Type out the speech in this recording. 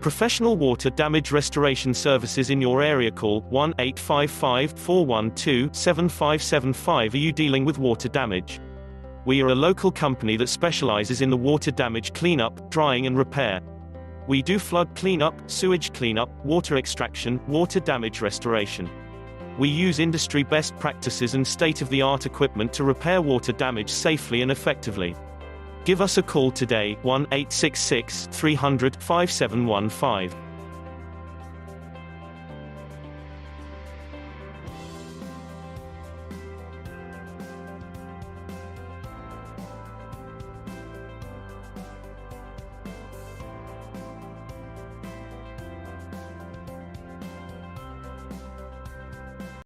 professional water damage restoration services in your area. Call 1-855-412-7575. Are you dealing with water damage? We are a local company that specializes in the water damage cleanup, drying and repair. We do flood cleanup, sewage cleanup, water extraction, water damage restoration. We use industry best practices and state-of-the-art equipment to repair water damage safely and effectively. Give us a call today, 1-866-300-5715.